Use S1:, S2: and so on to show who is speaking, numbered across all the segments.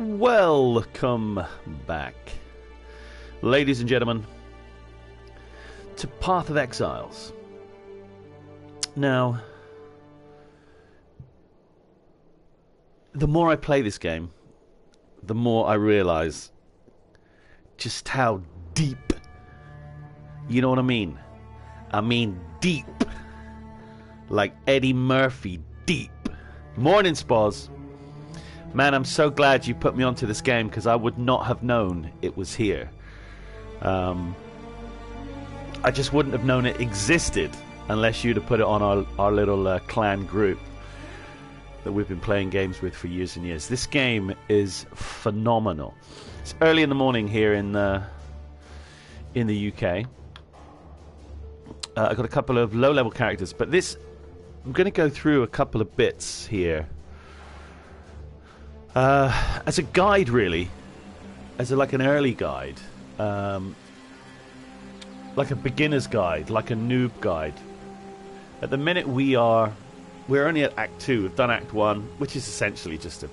S1: Welcome back, ladies and gentlemen, to Path of Exiles. Now, the more I play this game, the more I realize just how deep, you know what I mean? I mean deep, like Eddie Murphy deep. Morning, Spaz. Man, I'm so glad you put me onto this game, because I would not have known it was here. I just wouldn't have known it existed unless you'd have put it on our little clan group that we've been playing games with for years and years. This game is phenomenal. It's early in the morning here in the UK. I've got a couple of low-level characters, but I'm going to go through a couple of bits here. As a guide, really, like an early guide, like a beginner's guide, like a noob guide. At the minute we're only at Act 2. We've done Act 1, which is essentially just a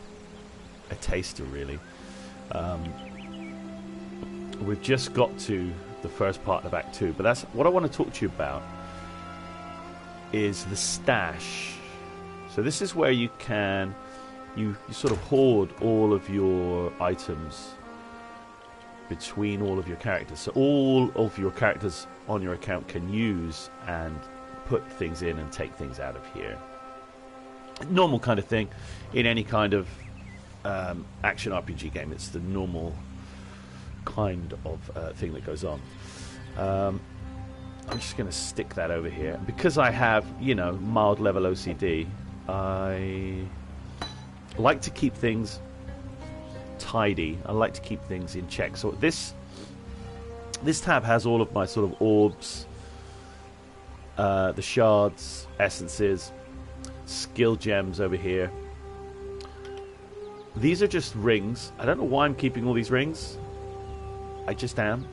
S1: taster, really. We've just got to the first part of Act 2, but that's what I want to talk to you about. Is the stash. So this is where you can you sort of hoard all of your items between all of your characters. So all of your characters on your account can use and put things in and take things out of here. Normal kind of thing in any kind of action RPG game. It's the normal kind of thing that goes on. I'm just going to stick that over here. Because I have, mild level OCD, I like to keep things tidy. I like to keep things in check. So this tab has all of my sort of orbs, the shards, essences, skill gems over here. These are just rings. I don't know why I'm keeping all these rings. I just am.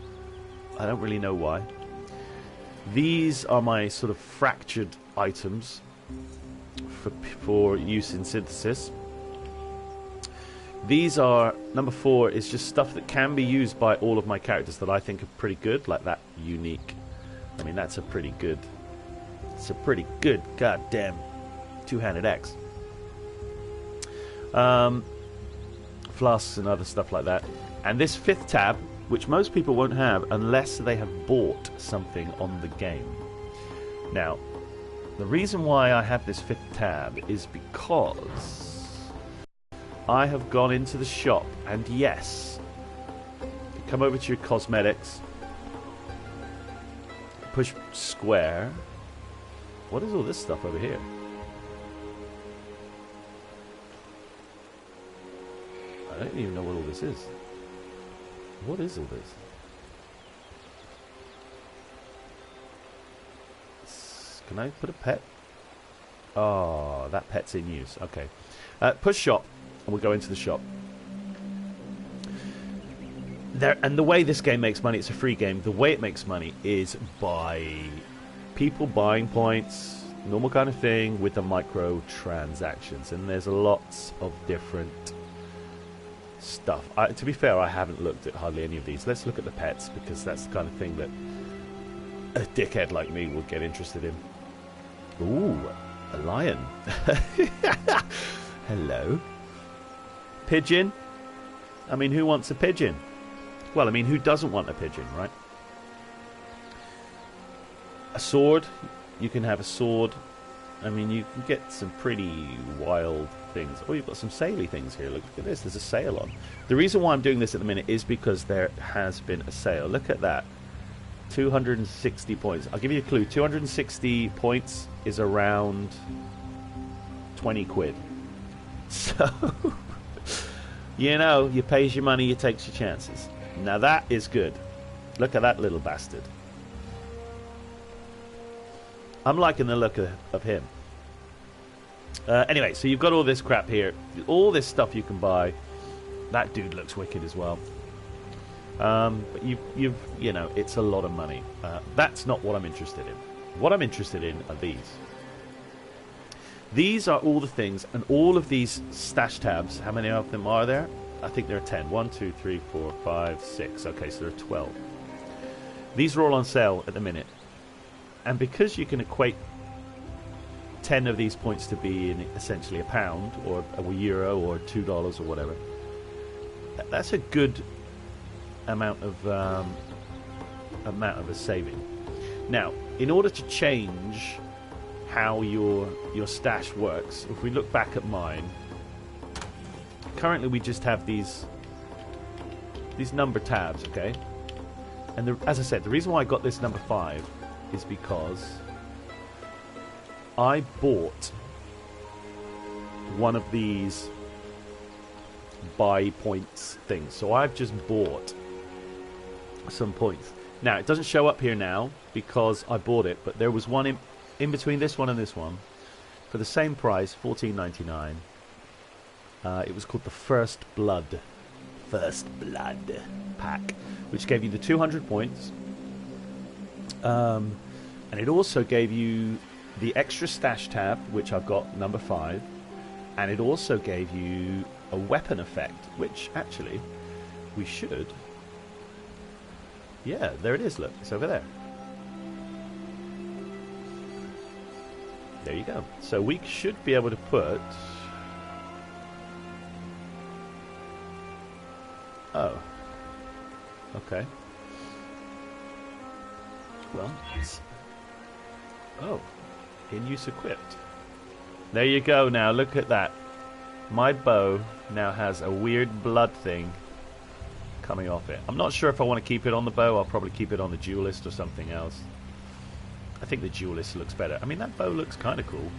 S1: I don't really know why. These are my sort of fractured items for use in synthesis. These are, number 4 is just stuff that can be used by all of my characters that I think are pretty good, like that unique. I mean, that's a pretty good, goddamn two-handed axe. Flasks and other stuff like that. And this 5th tab, which most people won't have unless they have bought something on the game. Now, the reason why I have this 5th tab is because I have gone into the shop, and yes, you come over to your cosmetics, push square. What is all this stuff over here? I don't even know what all this is. What is all this? Can I put a pet? Oh, that pet's in use. Okay. Push shop, and we'll go into the shop. And the way this game makes money, it's a free game. The way it makes money is by people buying points, normal kind of thing, with the microtransactions. And there's lots of different stuff. To be fair, I haven't looked at hardly any of these. Let's look at the pets, because that's the kind of thing that a dickhead like me would get interested in. Ooh, a lion. Hello. Pigeon. I mean, who wants a pigeon? Well, I mean, who doesn't want a pigeon, right? A sword. You can have a sword. I mean, you can get some pretty wild things. Oh, you've got some saily things here. Look at this. There's a sale on. The reason why I'm doing this at the minute is because there has been a sale. Look at that. 260 points. I'll give you a clue. 260 points is around 20 quid. So, you pays your money, you takes your chances. Now that is good. Look at that little bastard. I'm liking the look of him. Anyway, so you've got all this crap here. All this stuff you can buy. That dude looks wicked as well. But it's a lot of money. That's not what I'm interested in. What I'm interested in are these. These are all the things, and all of these stash tabs, how many of them are there? I think there are 10. 1, 2, 3, 4, 5, 6. Okay, so there are 12. These are all on sale at the minute. And because you can equate 10 of these points to be in essentially £1 or a euro or $2 or whatever, that's a good amount of a saving. Now, in order to change how your stash works, if we look back at mine, currently we just have these number tabs, okay? And as I said, the reason why I got this number 5 is because I bought one of these buy points things. So I've just bought some points. Now, it doesn't show up here now because I bought it, but there was one in between this one and this one for the same price, $14.99. It was called the First Blood pack, which gave you the 200 points. And it also gave you the extra stash tab, which I've got, number 5. And it also gave you a weapon effect, which actually we should... Yeah, there it is, look. It's over there. There you go. So we should be able to put... Oh. Okay. Well, it's... Oh. In use equipped. There you go now. Look at that. My bow now has a weird blood thing coming off it. I'm not sure if I want to keep it on the bow. I'll probably keep it on the duelist or something else. I think the duelist looks better. I mean, that bow looks kind of cool.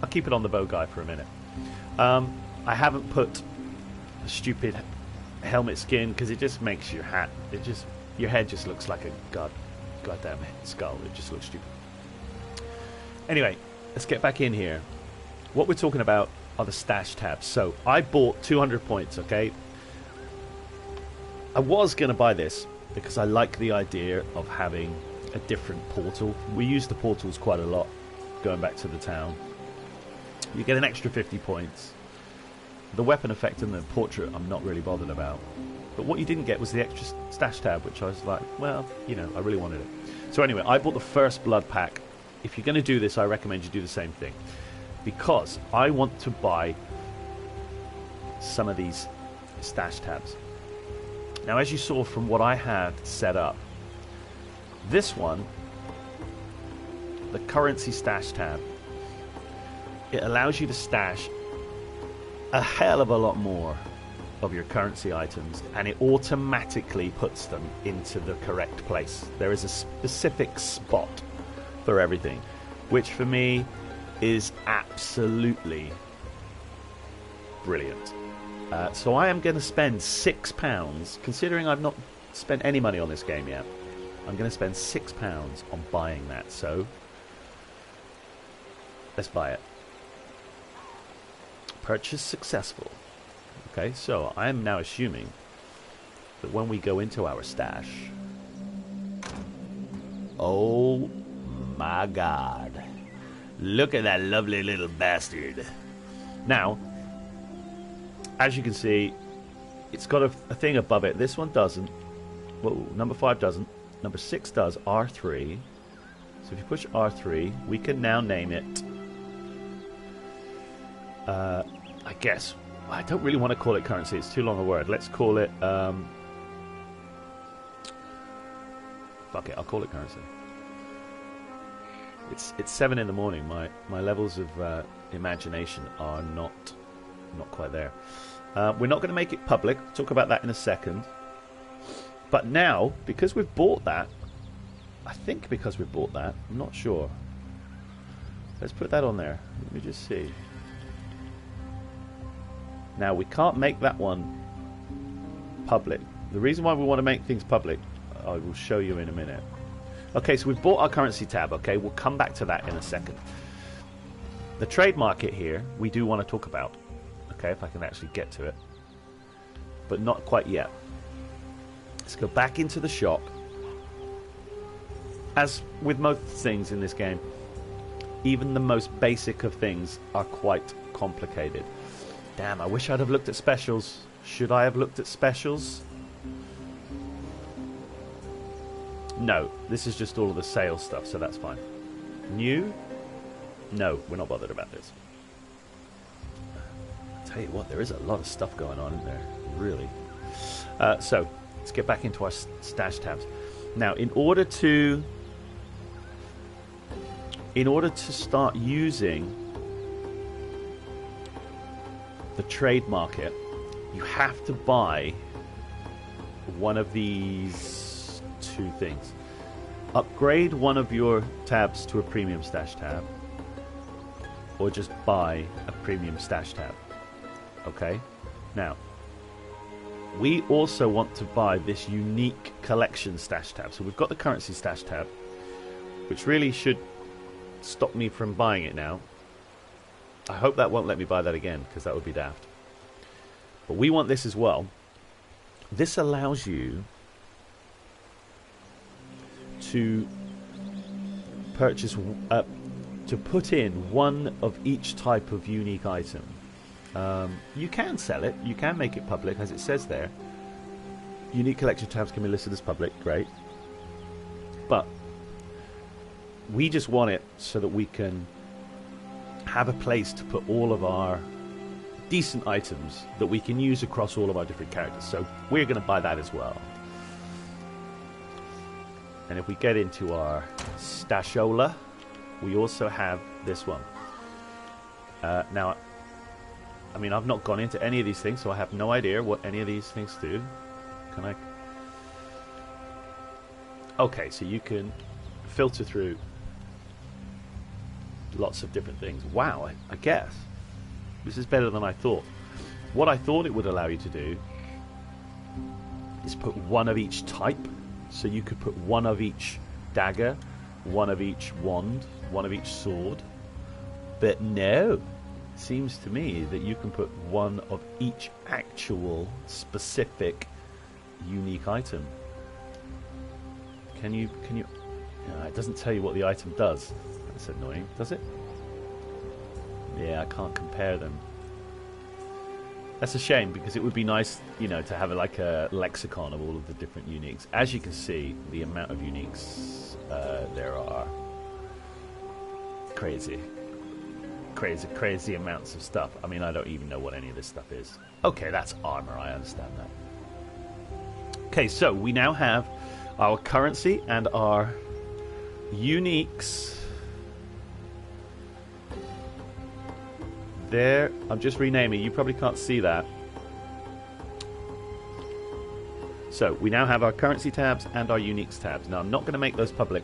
S1: I'll keep it on the bow guy for a minute. I haven't put a stupid helmet skin because it just makes your hat, your head just looks like a goddamn skull. It just looks stupid. Anyway, let's get back in here. What we're talking about are the stash tabs. So I bought 200 points, okay? I was going to buy this because I like the idea of having a different portal. We use the portals quite a lot going back to the town. You get an extra 50 points. The weapon effect and the portrait I'm not really bothered about. But what you didn't get was the extra stash tab, which I was like, well, you know, I really wanted it. So anyway, I bought the First Blood pack. If you're going to do this, I recommend you do the same thing. Because I want to buy some of these stash tabs. Now, as you saw from what I had set up, this one, the currency stash tab, it allows you to stash a hell of a lot more of your currency items, and it automatically puts them into the correct place. There is a specific spot for everything, which for me is absolutely brilliant. So I am going to spend £6, considering I've not spent any money on this game yet. I'm going to spend £6 on buying that. So let's buy it. Purchase successful. Okay, so I am now assuming that when we go into our stash, oh my God, look at that lovely little bastard. Now, as you can see, it's got a thing above it. This one doesn't. Whoa, number 5 doesn't. Number 6 does. R3. So if you push R3, we can now name it. I guess. I don't really want to call it currency. It's too long a word. Let's call it. Fuck it. I'll call it currency. It's 7 in the morning. My levels of imagination are not quite there. We're not going to make it public. We'll talk about that in a second. But now, because we've bought that, I think because we've bought that, I'm not sure. Let's put that on there. Let me just see. Now, we can't make that one public. The reason why we want to make things public, I will show you in a minute. Okay, so we've bought our currency tab, okay? We'll come back to that in a second. The trade market here, we do want to talk about. Okay, if I can actually get to it. But not quite yet. Let's go back into the shop. As with most things in this game, even the most basic of things are quite complicated. Damn, I wish I'd have looked at specials. Should I have looked at specials? No, this is just all of the sales stuff, so that's fine. New? No, we're not bothered about this. I'll tell you what, there is a lot of stuff going on in there, really. So, let's get back into our stash tabs. Now, in order to start using the trade market, you have to buy one of these two things. Upgrade one of your tabs to a premium stash tab, or just buy a premium stash tab. Okay? Now, we also want to buy this unique collection stash tab. So we've got the currency stash tab, which really should stop me from buying it now. I hope that won't let me buy that again, because that would be daft. But we want this as well. This allows you to purchase, to put in one of each type of unique item. You can sell it, you can make it public, as it says there. Unique collection tabs can be listed as public, great. But we just want it so that we can have a place to put all of our decent items that we can use across all of our different characters. So we're going to buy that as well. And if we get into our stashola, we also have this one. Now, I mean, I've not gone into any of these things, so I have no idea what any of these things do. Can I? Okay, so you can filter through lots of different things. Wow, I guess this is better than I thought. What I thought it would allow you to do is put one of each type. So you could put one of each dagger, one of each wand, one of each sword. But no, it seems to me that you can put one of each actual specific unique item. Can you it doesn't tell you what the item does. That's annoying, does it? Yeah, I can't compare them. That's a shame, because it would be nice, you know, to have like a lexicon of all of the different uniques. As you can see, the amount of uniques there are crazy amounts of stuff. I mean, I don't even know what any of this stuff is. Okay, that's armor, I understand that. Okay, so we now have our currency and our uniques. There, I'm just renaming. You probably can't see that. So we now have our currency tabs and our uniques tabs. Now I'm not going to make those public.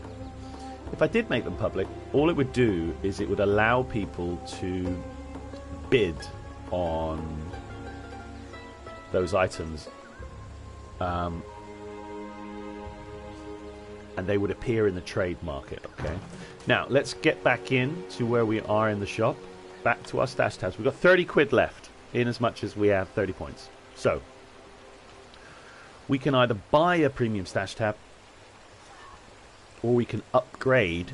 S1: If I did make them public, all it would do is it would allow people to bid on those items, and they would appear in the trade market. Okay. Now let's get back in to where we are in the shop. Back to our stash tabs. We've got 30 quid left, in as much as we have 30 points. So we can either buy a premium stash tab, or we can upgrade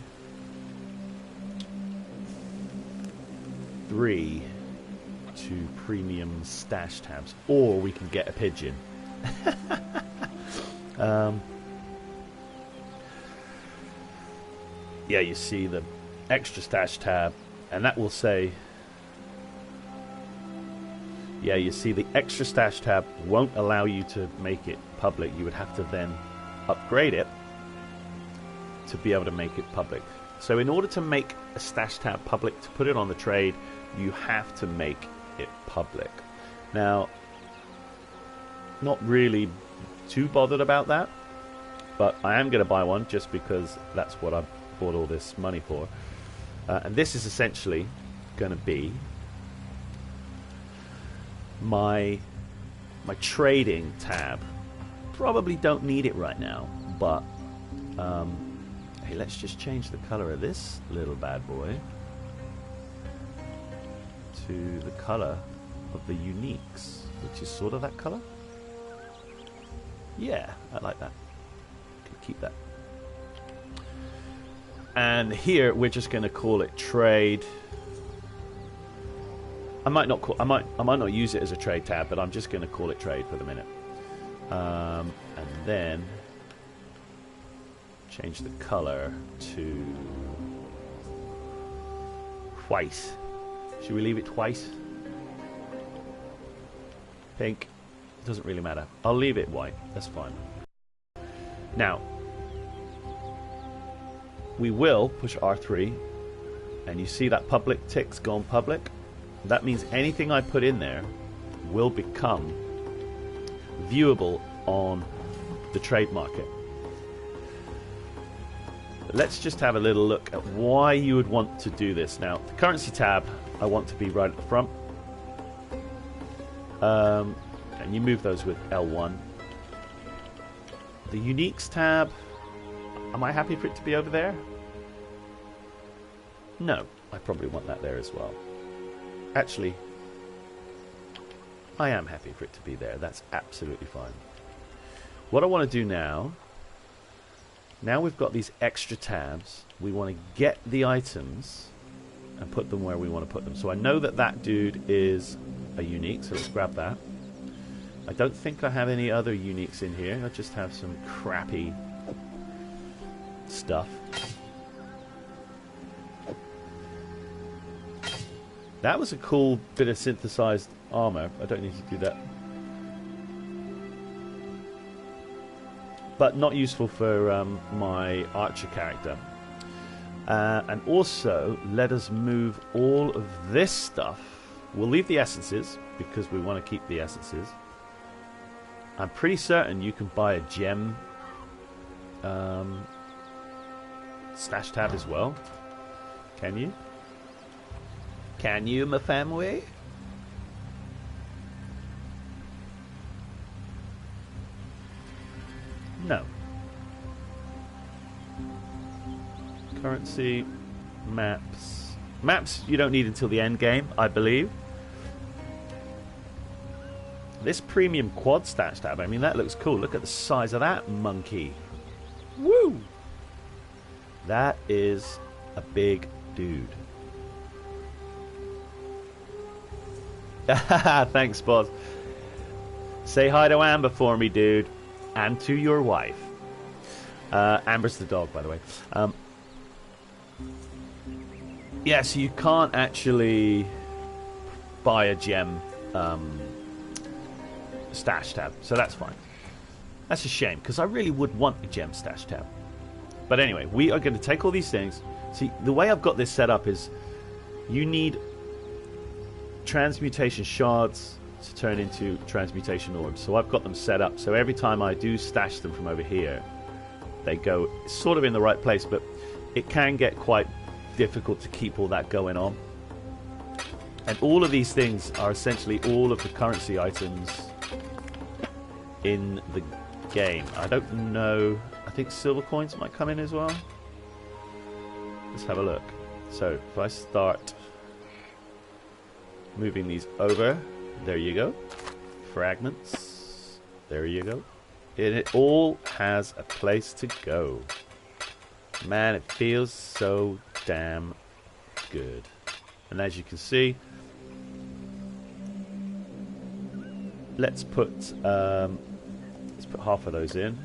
S1: 3 to premium stash tabs, or we can get a pigeon. Yeah, you see the extra stash tab, and that will say, yeah, you see the extra stash tab won't allow you to make it public. You would have to then upgrade it to be able to make it public. So in order to make a stash tab public, to put it on the trade, you have to make it public. Now, not really too bothered about that, but I am going to buy one just because that's what I bought all this money for. And this is essentially going to be my trading tab. Probably don't need it right now, but hey, let's just change the color of this little bad boy to the color of the uniques, which is sort of that color. Yeah, I like that. Can keep that. And here we're just going to call it trade. I might not use it as a trade tab, but I'm just going to call it trade for the minute. And then change the color to white. Should we leave it white? Pink. Doesn't really matter. I'll leave it white. That's fine. Now, we will push R3, and you see that public tick's gone public. That means anything I put in there will become viewable on the trade market. Let's just have a little look at why you would want to do this. Now, the currency tab, I want to be right at the front. And you move those with L1. The uniques tab, am I happy for it to be over there? No, I probably want that there as well. Actually, I am happy for it to be there. That's absolutely fine. What I want to do now we've got these extra tabs, we want to get the items and put them where we want to put them. So I know that that dude is a unique, so let's grab that. I don't think I have any other uniques in here. I just have some crappy stuff. That was a cool bit of synthesized armor. I don't need to do that. But not useful for my archer character. And also, let us move all of this stuff. We'll leave the essences, because we want to keep the essences. I'm pretty certain you can buy a gem Statsh tab as well. Can you? Can you, my family? No. Currency, maps. Maps you don't need until the end game, I believe. This premium quad Statsh tab, I mean, that looks cool. Look at the size of that monkey. Woo! That is a big dude. Thanks, boss. Say hi to Amber for me, dude. And to your wife. Amber's the dog, by the way. Yeah, so you can't actually buy a gem Statsh tab, so that's fine. That's a shame, because I really would want a gem Statsh tab. But anyway, we are going to take all these things. See, the way I've got this set up is you need transmutation shards to turn into transmutation orbs. So I've got them set up, so every time I do stash them from over here, they go sort of in the right place, but it can get quite difficult to keep all that going on. And all of these things are essentially all of the currency items in the game. I don't know. I think silver coins might come in as well. Let's have a look. So if I start moving these over, there you go. Fragments. There you go. It all has a place to go. Man, it feels so damn good. And as you can see, let's put half of those in.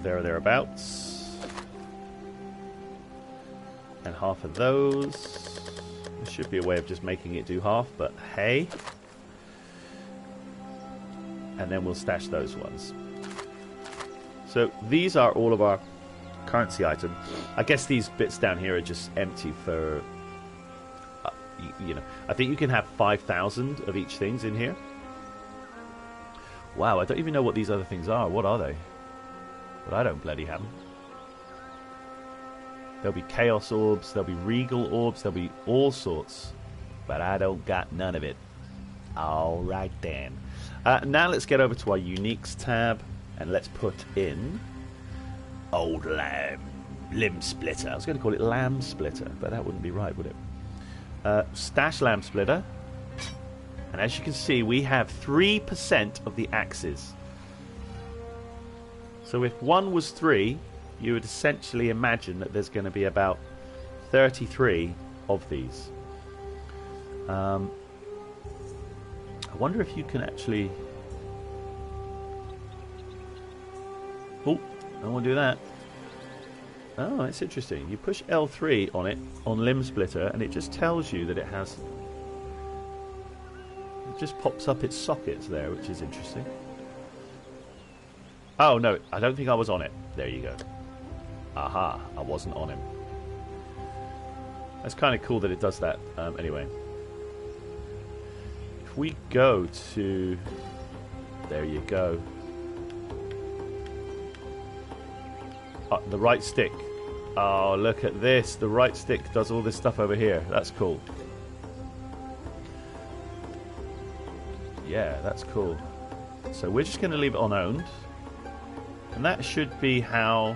S1: There or thereabouts. And half of those. There should be a way of just making it do half, but hey. And then we'll stash those ones. So these are all of our currency items. I guess these bits down here are just empty for, you know, I think you can have 5,000 of each things in here. Wow, I don't even know what these other things are. What are they? But I don't bloody have them. There'll be chaos orbs, there'll be regal orbs, there'll be all sorts. But I don't got none of it. Alright then. Now let's get over to our uniques tab. And let's put in old limb splitter. I was going to call it lamb splitter, but that wouldn't be right, would it? Stash lamb splitter. And as you can see, we have 3% of the axes. So if one was 3, you would essentially imagine that there's going to be about 33 of these. I wonder if you can actually... Oh, I don't want to do that. Oh, it's interesting. You push L3 on it, on Limb Splitter, and it just tells you that it has... It just pops up its sockets there, which is interesting. Oh, no, I don't think I was on it. There you go. Aha, I wasn't on him. That's kind of cool that it does that. Anyway. If we go to... There you go. The right stick. Oh, look at this. The right stick does all this stuff over here. That's cool. Yeah, that's cool. So we're just going to leave it on owned. And that should be how...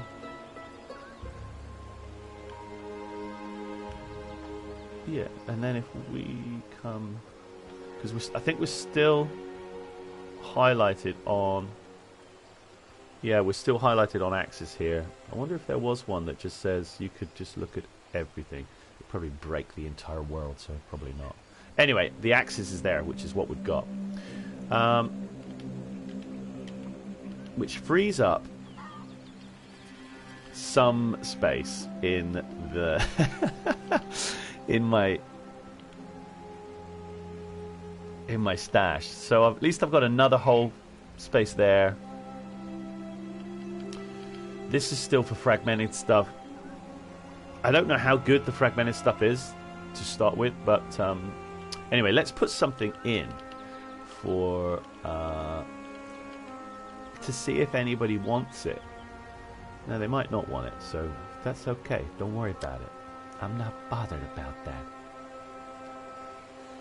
S1: Yeah, and then if we come... Because I think we're still highlighted on... Yeah, we're still highlighted on Axis here. I wonder if there was one that just says you could just look at everything. It'd probably break the entire world, so probably not. Anyway, the Axis is there, which is what we've got. Which frees up some space in the in my stash. So at least I've got another whole space there. This is still for fragmented stuff. I don't know how good the fragmented stuff is to start with, but anyway, let's put something in for to see if anybody wants it. No, they might not want it, so that's okay. Don't worry about it. I'm not bothered about that.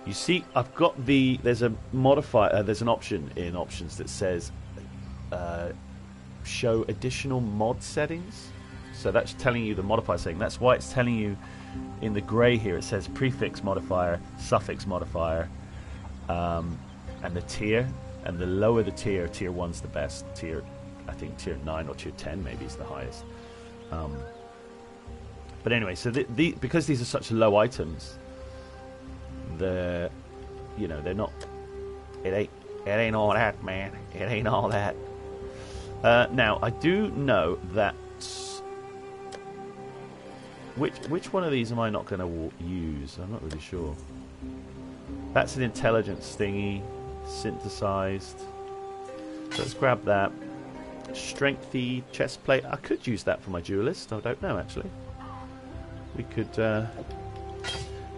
S1: You see, I've got the... There's a modifier... there's an option in options that says show additional mod settings. So that's telling you the modifier setting. That's why it's telling you in the grey here. It says prefix modifier, suffix modifier, and the tier. And the lower the tier, tier 1's the best. I think tier 9 or tier 10 maybe is the highest. But anyway, so because these are such low items, they're not. It ain't all that, man. It ain't all that. Now I do know that. Which one of these am I not going to use? I'm not really sure. That's an intelligence thingy, synthesized. So let's grab that. Strengthy chest plate. I could use that for my duelist. I don't know actually. We could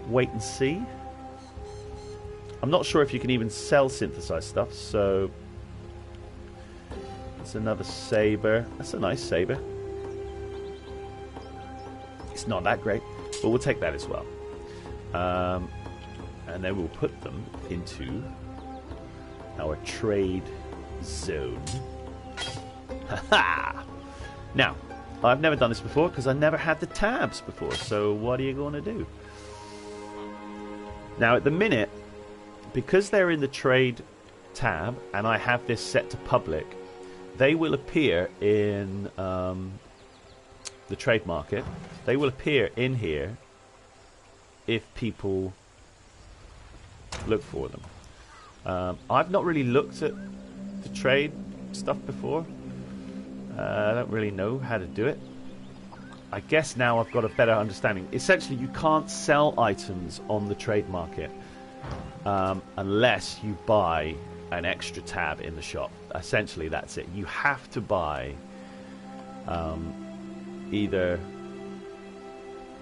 S1: wait and see. I'm not sure if you can even sell synthesized stuff. So that's another saber. That's a nice saber. It's not that great, but we'll take that as well. And then we'll put them into our trade zone. Haha! Now, I've never done this before because I never had the tabs before, so what are you going to do? Now, at the minute, because they're in the trade tab and I have this set to public, they will appear in the trade market. They will appear in here if people look for them. I've not really looked at the trade stuff before. I don't really know how to do it. I guess now I've got a better understanding. Essentially, you can't sell items on the trade market unless you buy an extra tab in the shop. Essentially, that's it. You have to buy either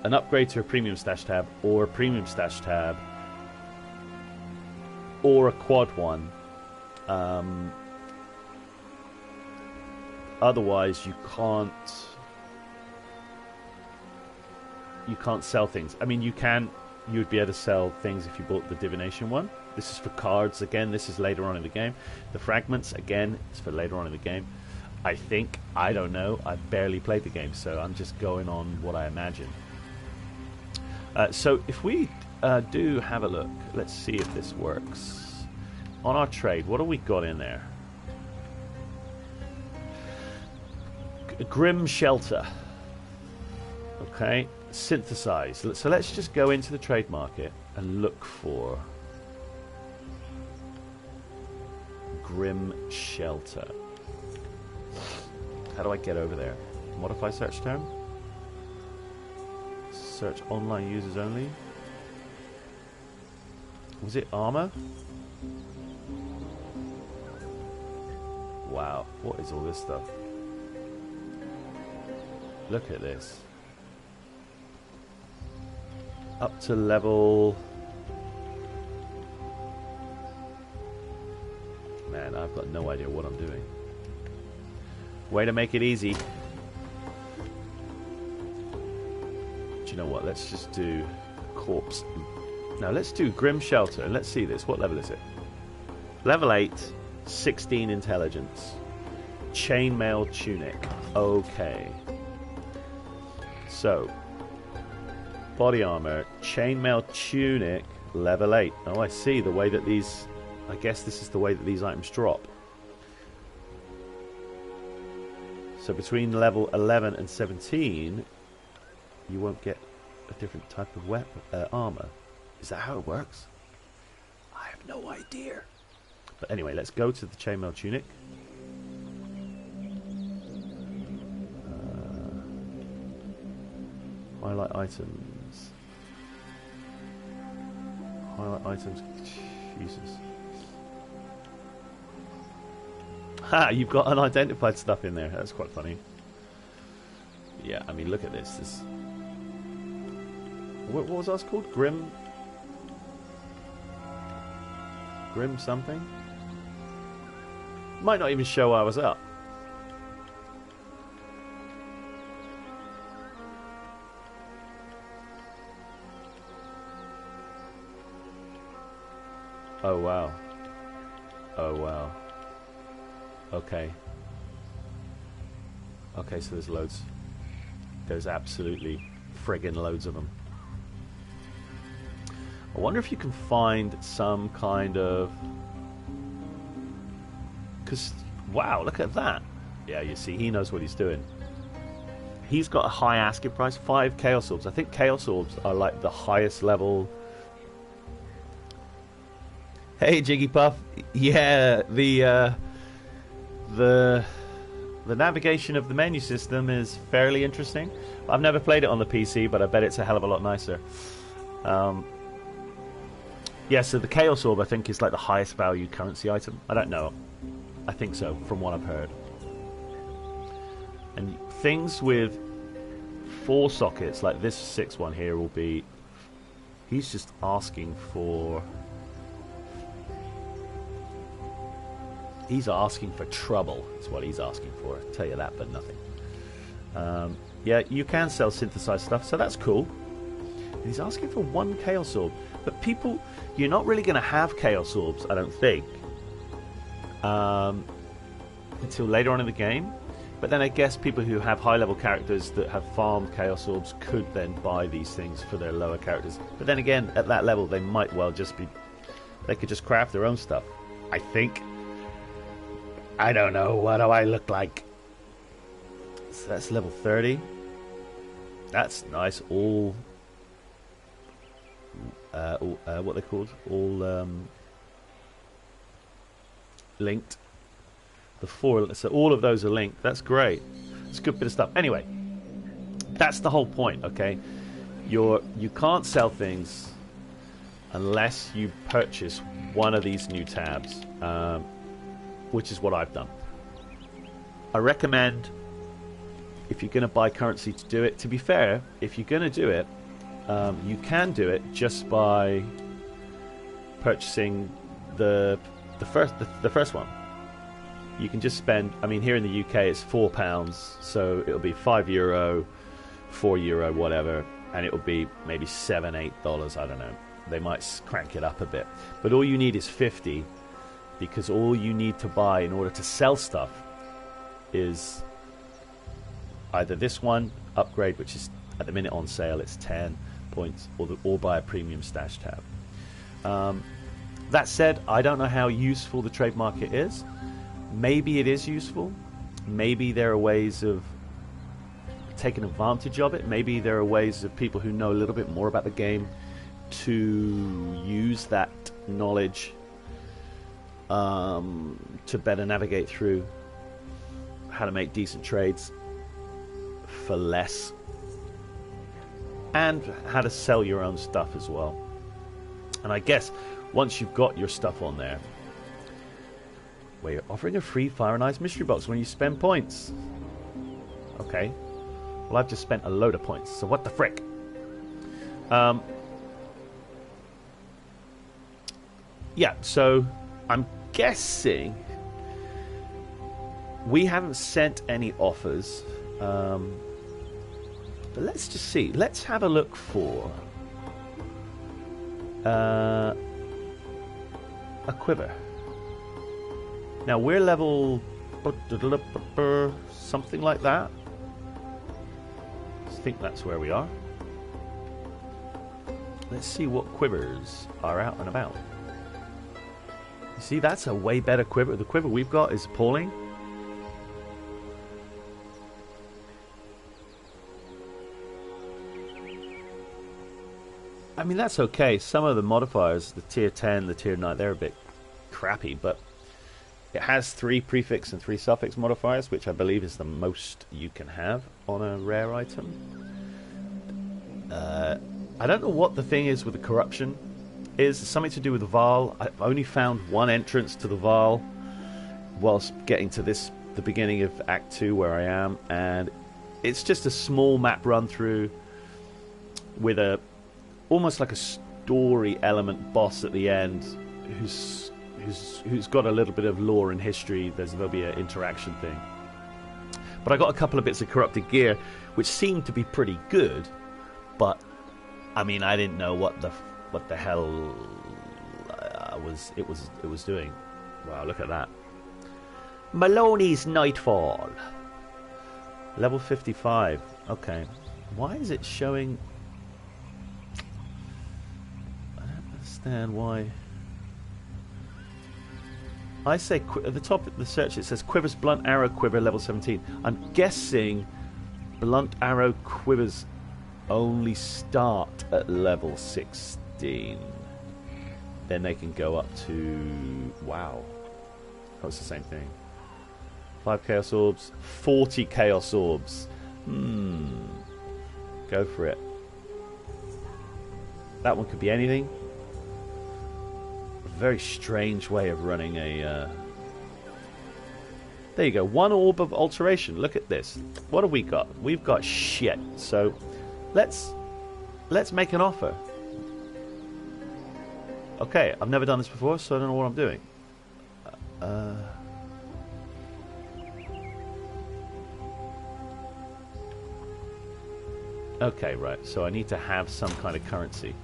S1: an upgrade to a premium stash tab or a premium stash tab or a quad one. Otherwise, you can't sell things. I mean, you'd be able to sell things if you bought the divination one. This is for cards again. This is later on in the game. The fragments again, it's for later on in the game. I think, I don't know. I've barely played the game, so I'm just going on what I imagine. So if we do have a look, let's see if this works. On our trade, what have we got in there? Grim Shelter. Okay, synthesize. So let's just go into the trade market and look for Grim Shelter. How do I get over there? Modify search term? Search online users only? Was it armor? Wow, what is all this stuff? Look at this. Up to level... Man, I've got no idea what I'm doing. Way to make it easy. Do you know what? Let's just do corpse. Now let's do Grim Shelter. Let's see this. What level is it? Level 8, 16 intelligence. Chainmail tunic. Okay. So, body armor, chainmail tunic, level 8. Oh, I see the way that these... I guess this is the way that these items drop. So between level 11 and 17, you won't get a different type of weapon, armor. Is that how it works? I have no idea. But anyway, let's go to the chainmail tunic. Highlight items. Highlight items. Jesus. Ha! You've got unidentified stuff in there. That's quite funny. Yeah, I mean, look at this. This. What was ours called? Grim something? Might not even show I was up. Oh wow. Oh wow. Okay. Okay, so there's loads. There's absolutely friggin' loads of them. I wonder if you can find some kind of... Because, wow, look at that. Yeah, you see, he knows what he's doing. He's got a high asking price, 5 Chaos Orbs. I think Chaos Orbs are like the highest level... Hey, Jiggy Puff. Yeah, the navigation of the menu system is fairly interesting. I've never played it on the PC, but I bet it's a hell of a lot nicer. Yeah, so the Chaos Orb, I think, is like the highest value currency item. I don't know. I think so, from what I've heard. And things with 4 sockets, like this 6 one here, will be... He's just asking for... He's asking for trouble, is what he's asking for. I'll tell you that, but nothing. Yeah, you can sell synthesized stuff, so that's cool. And he's asking for 1 Chaos Orb. But people, you're not really going to have Chaos Orbs, I don't think, until later on in the game. But then I guess people who have high-level characters that have farmed Chaos Orbs could then buy these things for their lower characters. But then again, at that level, they might well just be... They could just craft their own stuff, I think. I don't know. What do I look like? So that's level 30. That's nice. All what they're called? All linked. The 4. So all of those are linked. That's great. It's a good bit of stuff. Anyway, that's the whole point. Okay, you can't sell things unless you purchase one of these new tabs. Which is what I've done. I recommend, if you're going to buy currency, to do it. To be fair, if you're going to do it, you can do it just by purchasing the first one. You can just spend. I mean, here in the UK, it's £4, so it'll be €5, €4, whatever, and it will be maybe $7, $8. I don't know. They might crank it up a bit, but all you need is 50. Because all you need to buy in order to sell stuff is either this one upgrade, which is at the minute on sale, it's 10 points, or buy a premium Statsh Tab. That said, I don't know how useful the trade market is. Maybe it is useful. Maybe there are ways of taking advantage of it. Maybe there are ways of people who know a little bit more about the game to use that knowledge to better navigate through how to make decent trades for less, and how to sell your own stuff as well. And I guess once you've got your stuff on there, where you're offering a free Fire and Ice mystery box when you spend points. Okay. Well, I've just spent a load of points, so what the frick? Yeah, so I'm guessing we haven't sent any offers. But let's just see. Let's have a look for a quiver. Now we're level something like that. I think that's where we are. Let's see what quivers are out and about. You see, that's a way better quiver. The quiver we've got is appalling. I mean, that's okay. Some of the modifiers, the tier 10, the tier 9, they're a bit crappy, but it has 3 prefix and 3 suffix modifiers, which I believe is the most you can have on a rare item. I don't know what the thing is with the corruption. It's something to do with the Vaal. I've only found one entrance to the Vaal whilst getting to the beginning of Act 2 where I am, and it's just a small map run through with almost like a story element boss at the end who's got a little bit of lore and history. There'll be an interaction thing. But I got a couple of bits of corrupted gear which seemed to be pretty good, but I mean, I didn't know what the hell it was doing. Wow, look at that. Maloney's Nightfall. Level 55. Okay. Why is it showing? I don't understand why. I say at the top of the search it says Quivers Blunt Arrow Quiver level 17. I'm guessing Blunt Arrow Quivers only start at level 16. Then they can go up to... Wow. That was the same thing. 5 Chaos Orbs. 40 Chaos Orbs. Go for it. That one could be anything. A very strange way of running a... There you go. 1 Orb of Alteration. Look at this. What have we got? We've got shit. So... Let's make an offer. Okay, I've never done this before, so I don't know what I'm doing. Okay, right. So I need to have some kind of currency.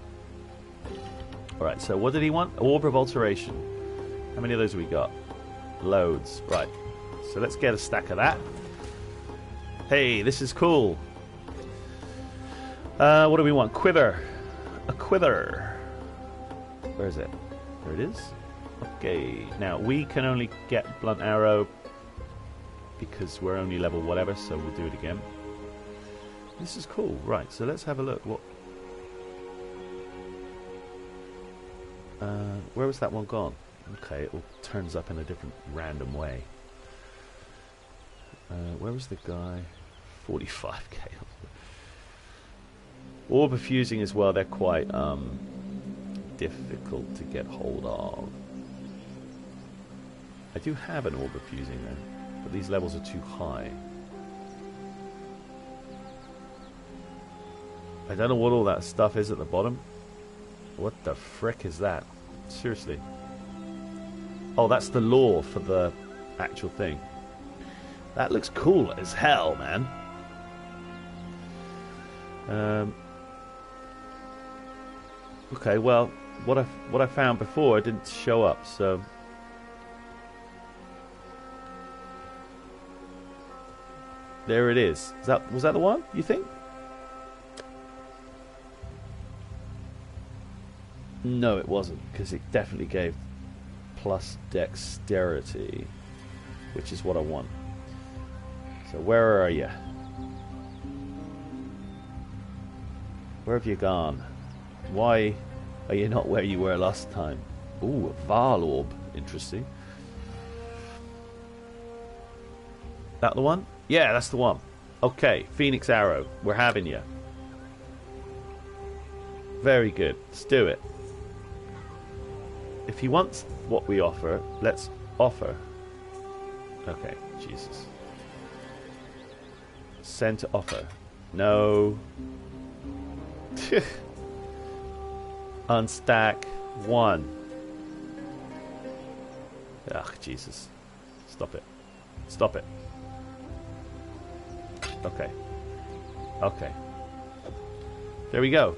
S1: Alright, so what did he want? Orb of Alteration. How many of those have we got? Loads. Right. So let's get a stack of that. Hey, this is cool. What do we want? Quiver. A quiver. Where is it? There it is. Okay. Now, we can only get Blunt Arrow because we're only level whatever, so we'll do it again. This is cool. Right, so let's have a look. What? Where was that one gone? Okay, it all turns up in a different random way. Where was the guy? 45k. Orb of Fusing as well, they're quite difficult to get hold of. I do have an Orb of Fusing though, but these levels are too high. I don't know what all that stuff is at the bottom. What the frick is that? Seriously. Oh, that's the lore for the actual thing. That looks cool as hell, man. Okay, well, what I found before didn't show up, so there it is. Was that the one, you think? No, it wasn't, because it definitely gave plus dexterity, which is what I want. So where are you? Where have you gone? Why Are you not where you were last time? Ooh, a Val orb. Interesting. That the one? Yeah, that's the one. Okay, Phoenix Arrow. We're having you. Very good. Let's do it. If he wants what we offer, let's offer. Okay, Jesus. Send to offer. No. Unstack 1. Ugh, Jesus. Stop it. Stop it. Okay. Okay. There we go.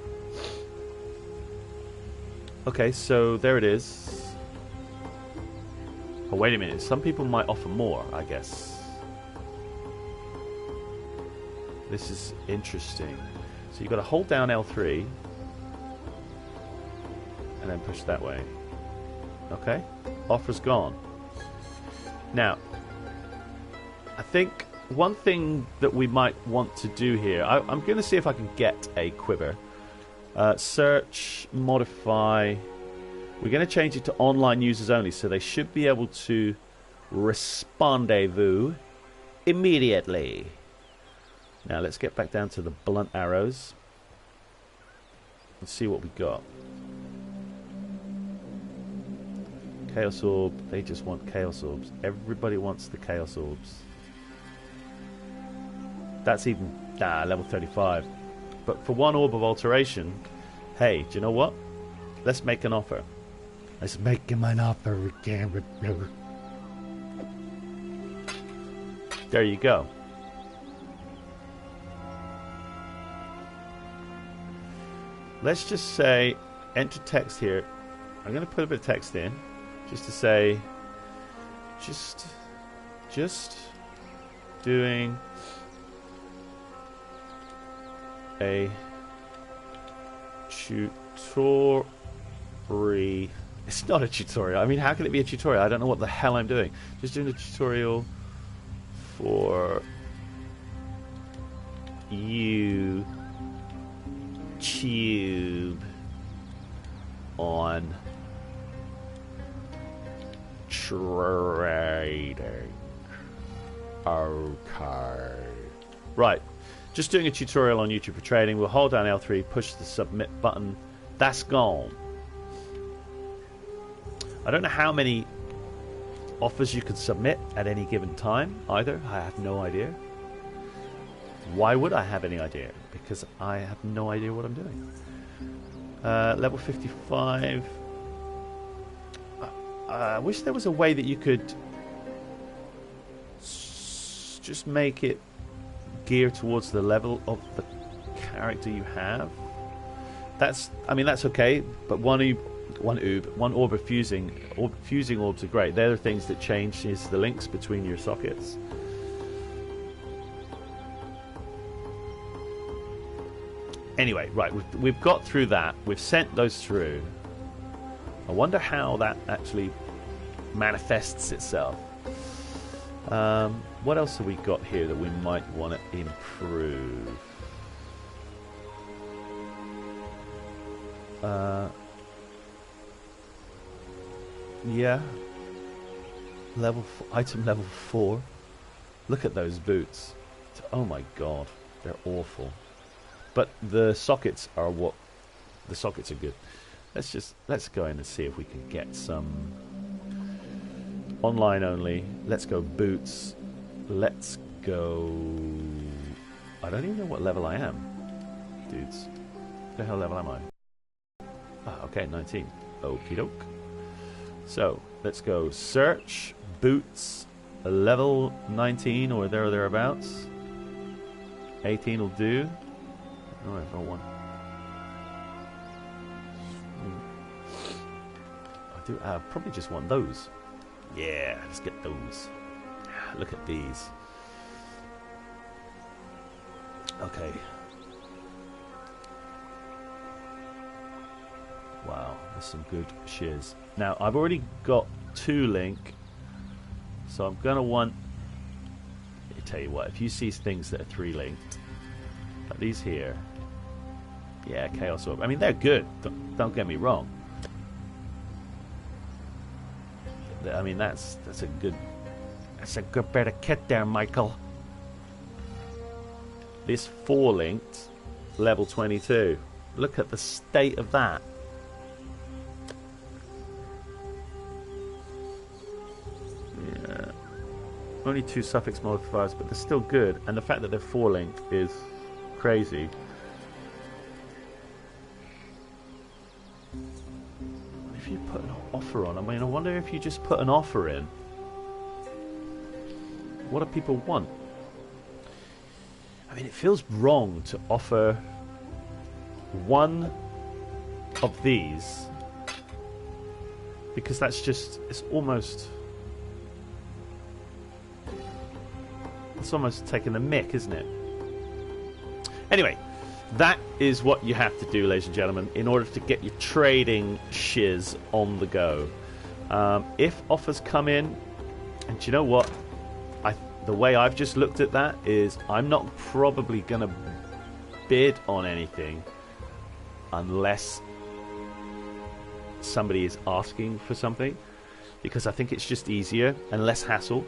S1: Okay, so there it is. Oh, wait a minute. Some people might offer more, I guess. This is interesting. So you've got to hold down L3 and then push that way. Okay. Offer's gone. Now, I think one thing that we might want to do here, I'm going to see if I can get a quiver. Search, modify. We're going to change it to online users only, so they should be able to respondezvous immediately. Now let's get back down to the blunt arrows. Let's see what we got. Chaos Orb. They just want Chaos Orbs. Everybody wants the Chaos Orbs. That's even level 35. But for 1 orb of alteration, hey, do you know what? Let's make an offer. Let's make him an offer again. There you go. Let's just say, enter text here. I'm going to put a bit of text in, just to say, just doing a tutorial. It's not a tutorial. I mean, how can it be a tutorial? I don't know what the hell I'm doing. Just doing a tutorial for YouTube on trading. Okay. Right. Just doing a tutorial on YouTube for trading. We'll hold down L3, push the submit button. That's gone. I don't know how many offers you could submit at any given time either. I have no idea. Why would I have any idea? Because I have no idea what I'm doing. Level 55. I wish there was a way that you could just make it gear towards the level of the character you have. I mean, that's okay, but one orb of fusing orbs are great. They're the things that change the links between your sockets. Anyway, right, we've got through that. We've sent those through. I wonder how that actually manifests itself. What else have we got here that we might want to improve? Yeah. Item level 4. Look at those boots. Oh my god, they're awful. But the sockets are what? The sockets are good. Let's go in and see if we can get some online only. Let's go boots. Let's go. I don't even know what level I am, dudes. What the hell level am I? Ah, okay, 19. Okie doke. So let's go search boots level 19 or thereabouts. 18 will do. No, I've got one. I probably just want those. Yeah, let's get those. Look at these. Okay. Wow, there's some good shiz. Now, I've already got 2 link, so I'm going to want... I tell you what, if you see things that are 3 linked, like these here, Yeah, Chaos Orb. I mean, they're good. Don't get me wrong. I mean, that's a good bit of kit there, Michael. This 4-linked level 22. Look at the state of that. Yeah. Only 2 suffix modifiers, but they're still good. And the fact that they're 4-linked is crazy. If you put an offer on, I mean, I wonder if you just put an offer in, what do people want? I mean, it feels wrong to offer one of these, because that's just, it's almost taking the mick, isn't it? Anyway, that is what you have to do, ladies and gentlemen, in order to get your trading shiz on the go. If offers come in, and do you know what? The way I've just looked at that is I'm not probably going to bid on anything unless somebody is asking for something, because I think it's just easier and less hassle.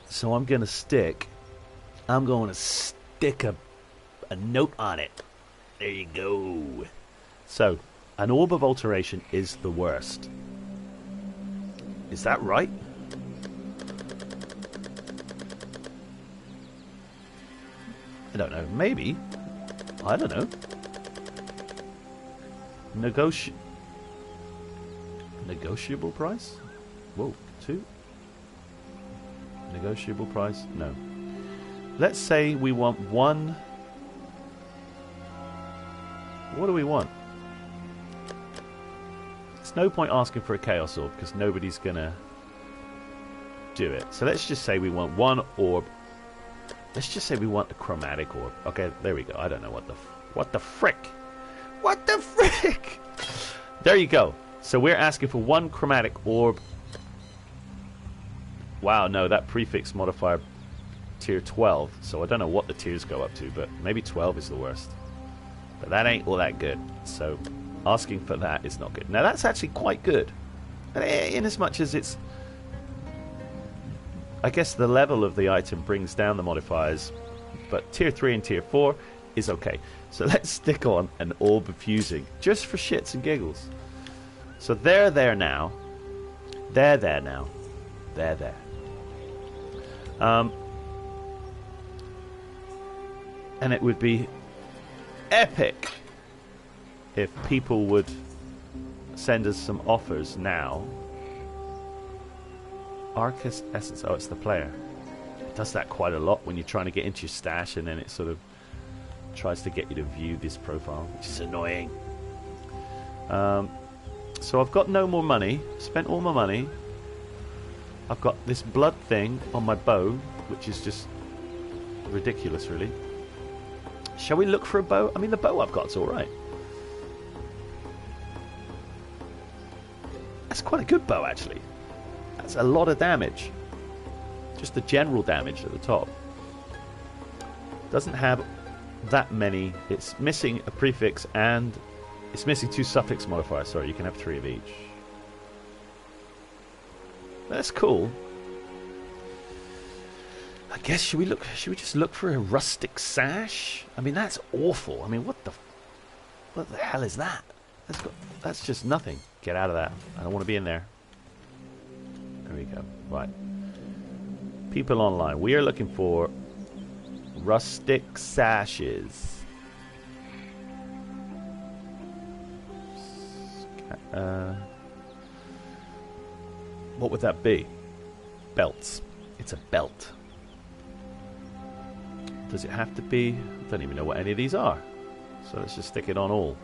S1: So I'm going to stick a note on it. There you go. So, an orb of alteration is the worst. Is that right? I don't know. Maybe. I don't know. Negotiable price? Whoa, 2? Negotiable price? No. Let's say we want 1. What do we want? There's no point asking for a Chaos Orb because nobody's gonna do it. So let's just say we want 1 orb. Let's just say we want a chromatic orb. Okay, there we go. I don't know what the frick. What the frick? There you go. So we're asking for 1 chromatic orb. Wow, no, that prefix modifier tier 12. So I don't know what the tiers go up to, but maybe 12 is the worst. But that ain't all that good. So asking for that is not good. Now that's actually quite good, in as much as it's, I guess the level of the item brings down the modifiers, but tier 3 and tier 4 is okay. So let's stick on an orb of fusing, just for shits and giggles. So they're there now. They're there now. They're there. And it would be epic if people would send us some offers now. Arcus Essence. Oh, it's the player. It does that quite a lot when you're trying to get into your stash, and then it sort of tries to get you to view this profile, which is annoying. So I've got no more money. Spent all my money. I've got this blood thing on my bow, which is just ridiculous, really. Shall we look for a bow? I mean, the bow I've got's alright. That's quite a good bow, actually. That's a lot of damage. Just the general damage at the top. Doesn't have that many. It's missing a prefix and it's missing 2 suffix modifiers. Sorry, you can have 3 of each. That's cool. I guess should we just look for a rustic sash? I mean, that's awful. I mean, what the hell is that? That's just nothing. Get out of that. I don't want to be in there. There we go. Right. People online. We are looking for rustic sashes. What would that be? Belts. It's a belt. Does it have to be? I don't even know what any of these are. So let's just stick it on all.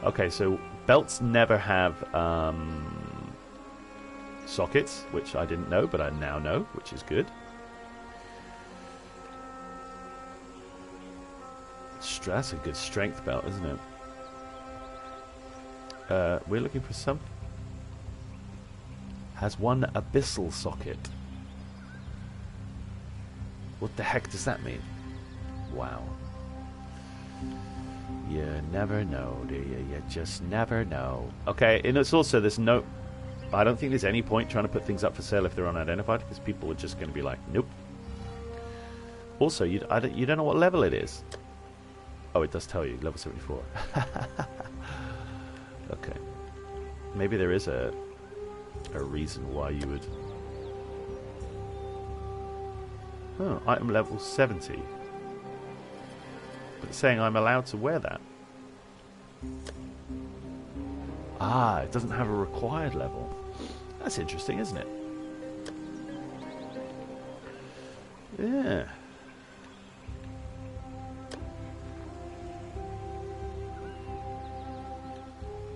S1: Okay, so belts never have sockets, which I didn't know, but I now know, which is good. That's a good strength belt, isn't it? We're looking for some. Has 1 abyssal socket. What the heck does that mean? Wow. You never know, do you? You just never know. Okay, and it's also, there's no... I don't think there's any point trying to put things up for sale if they're unidentified, because people are just going to be like, nope. Also, you don't know what level it is. Oh, it does tell you, level 74. Okay. Maybe there is a reason why you would... Oh, item level 70. But it's saying I'm allowed to wear that. Ah, it doesn't have a required level. That's interesting, isn't it? Yeah.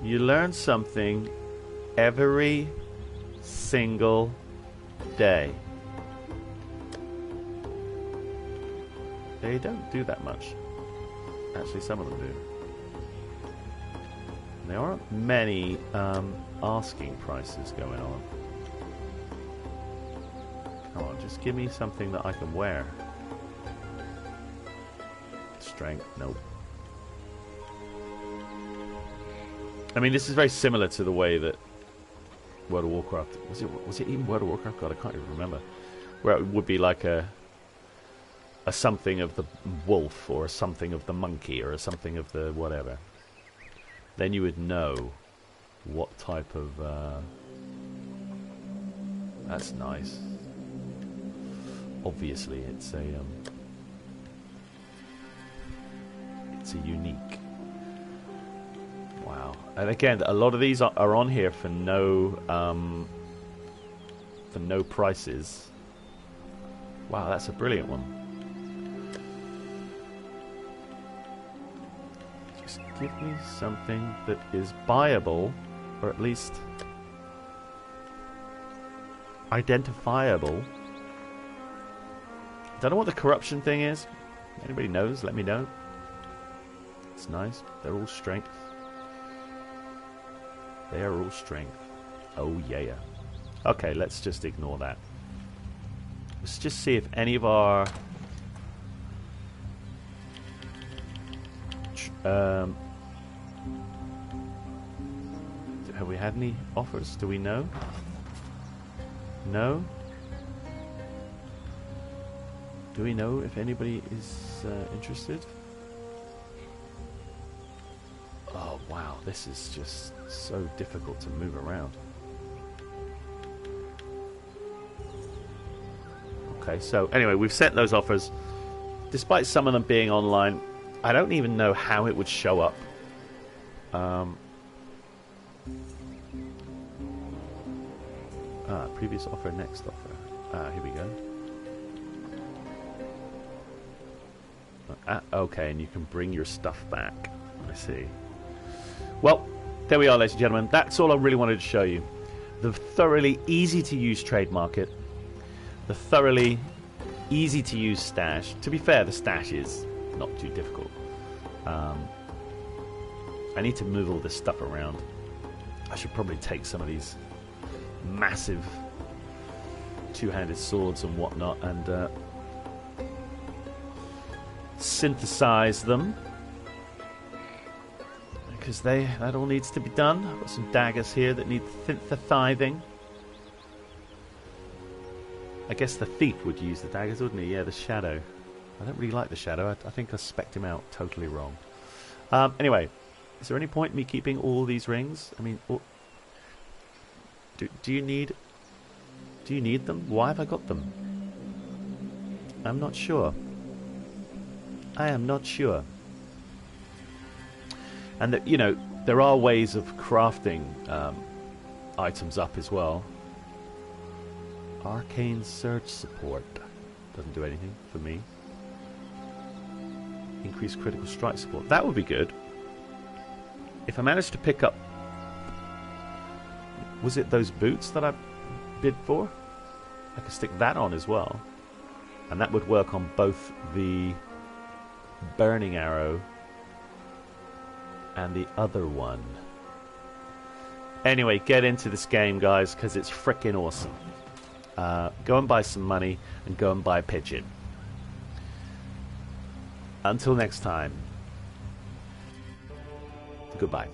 S1: You learn something every single day. They don't do that much. Actually, some of them do. There aren't many asking prices going on. Come on, just give me something that I can wear. Strength, nope. I mean, this is very similar to the way that World of Warcraft... Was it even World of Warcraft? God, I can't even remember. Where it would be like a something of the wolf, or a something of the monkey, or a something of the whatever. Then you would know what type of... That's nice. Obviously, it's a unique... Wow. And again, a lot of these are on here for no prices. Wow, that's a brilliant one. Just give me something that is buyable, or at least identifiable. Don't know what the corruption thing is. Anybody knows? Let me know. It's nice. They're all strength. They are all strength. Oh yeah. Okay, let's just ignore that. Let's just see if any of our have we had any offers? Do we know? No? Do we know if anybody is interested? Oh wow, this is just so difficult to move around. Okay, so anyway, we've sent those offers. Despite some of them being online, I don't even know how it would show up. Previous offer, next offer. Here we go. Okay, and you can bring your stuff back. I see. Well, there we are, ladies and gentlemen. That's all I really wanted to show you. The thoroughly easy to use trade market. The thoroughly easy to use stash. To be fair, the stash is not too difficult. I need to move all this stuff around. I should probably take some of these massive two-handed swords and whatnot and synthesize them. Because that all needs to be done. I've got some daggers here that need synthesizing. I guess the thief would use the daggers, wouldn't he? Yeah, the shadow. I don't really like the shadow. I think I spec'd him out totally wrong. Anyway, is there any point in me keeping all these rings? I mean, do you need them? Why have I got them? I'm not sure. I am not sure. And you know, there are ways of crafting items up as well. Arcane Surge Support doesn't do anything for me. Increased critical strike support. That would be good. If I managed to pick up... Was it those boots that I bid for? I could stick that on as well. And that would work on both the Burning Arrow and the other one. Anyway, get into this game, guys, because it's freaking awesome. Go and buy some money and go and buy a pigeon. Until next time, goodbye.